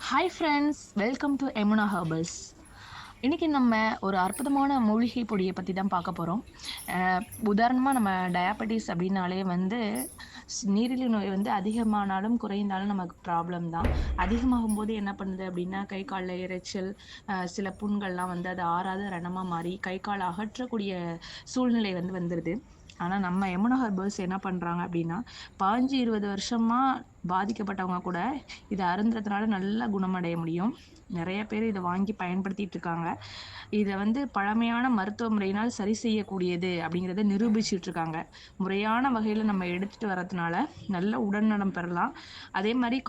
Hi friends, welcome to Yamuna herbals. இன்றைக்கி நம்ம ஒரு அற்புதமான மூலிகை பொடியை பற்றி தான் பார்க்க போகிறோம். உதாரணமாக நம்ம டயாபெட்டிஸ் அப்படின்னாலே நீரிழிவு நோய் அதிகமானாலும் குறைந்தாலும் நமக்கு ப்ராப்ளம் தான். அதிகமாகும் போது என்ன பண்ணுது அப்படின்னா, கை காலில் இரைச்சல், சில புண்கள்லாம் அது ஆறாத ரணமாக மாறி கை கால் அகற்றக்கூடிய சூழ்நிலை வந்துடுது. ஆனால் நம்ம எமுனா ஹெர்பல்ஸ் என்ன பண்ணுறாங்க அப்படின்னா, 15-20 வருஷமாக பாதிக்கப்பட்டவங்க கூட இதை அருந்துறதுனால நல்லா குணமடைய முடியும். நிறைய பேர் இதை வாங்கி பயன்படுத்திட்டு இருக்காங்க. இதை பழமையான மருத்துவ முறையினால் சரி செய்யக்கூடியது அப்படிங்கிறத நிரூபிச்சுட்டு இருக்காங்க. முறையான வகையில் நம்ம எடுத்துட்டு வர்றதுனால நல்ல உடல்நலம் பெறலாம். அதே மாதிரி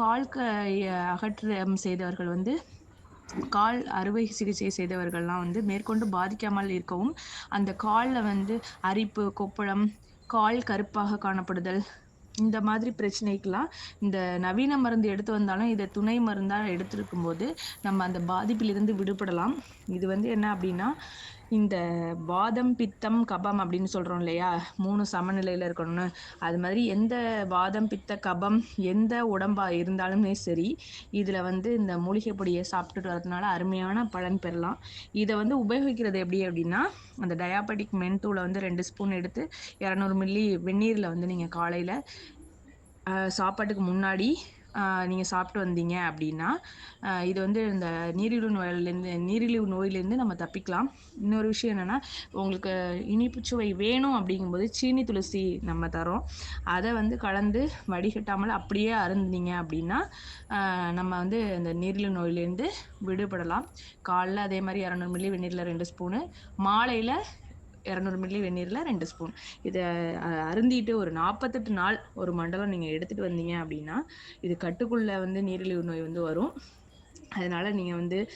அகற்றம் செய்தவர்கள் கால் அறுவை சிகிச்சை செய்தவர்கள்லாம் மேற்கொண்டு பாதிக்காமல் இருக்கவும், அந்த காலில் அரிப்பு, கொப்பளம், கால் கருப்பாக காணப்படுதல், இந்த மாதிரி பிரச்சனைக்கெலாம் இந்த நவீன மருந்து எடுத்து வந்தாலும் இதை துணை மருந்தாக எடுத்துருக்கும் போது நம்ம அந்த பாதிப்பிலிருந்து விடுபடலாம். இது என்ன அப்படின்னா, இந்த வாதம், பித்தம், கபம் அப்படின்னு சொல்கிறோம் இல்லையா, 3 சமநிலையில் இருக்கணும்னு. அது மாதிரி எந்த வாதம், பித்த, கபம் எந்த உடம்பாக இருந்தாலுமே சரி, இதில் இந்த மூலிகை பொடியை சாப்பிட்டுட்டு வரதுனால அருமையான பலன் பெறலாம். இதை உபயோகிக்கிறது எப்படி அப்படின்னா, அந்த டயாபெட்டிக் மென்தூளை 2 ஸ்பூன் எடுத்து 200 மில்லி வெந்நீரில் நீங்கள் காலையில் சாப்பாட்டுக்கு முன்னாடி நீங்கள் சாப்பிட்டு வந்தீங்க அப்படின்னா, இது இந்த நீரிழிவு நோயிலேருந்து நம்ம தப்பிக்கலாம். இன்னொரு விஷயம் என்னென்னா, உங்களுக்கு இனிப்பு சுவை வேணும் அப்படிங்கும்போது சீனி துளசி நம்ம தரோம். அதை கலந்து வடிகட்டாமல் அப்படியே அருந்தினீங்க அப்படின்னா, நம்ம இந்த நீரிழிவு நோயிலேருந்து விடுபடலாம். காலைல அதே மாதிரி 200 மில்லி வெந்நீரில் 2 ஸ்பூனு, மாலையில் 200 மில்லி வெந்நீரில் 2 ஸ்பூன். இதை அருந்திட்டு ஒரு 48 நாள் ஒரு மண்டலம் நீங்கள் எடுத்துகிட்டு வந்தீங்க அப்படின்னா, இது கட்டுக்குள்ளே நீரிழிவு நோய் வரும். அதனால் நீங்கள்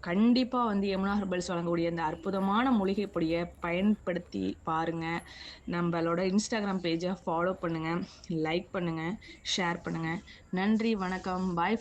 கண்டிப்பாக எமுனா ஹெர்பல்ஸ் வழங்கக்கூடிய அந்த அற்புதமான மூலிகை பொடியை பயன்படுத்தி பாருங்கள். நம்மளோட இன்ஸ்டாகிராம் பேஜை ஃபாலோ பண்ணுங்கள், லைக் பண்ணுங்கள், ஷேர் பண்ணுங்கள். நன்றி, வணக்கம், பாய்.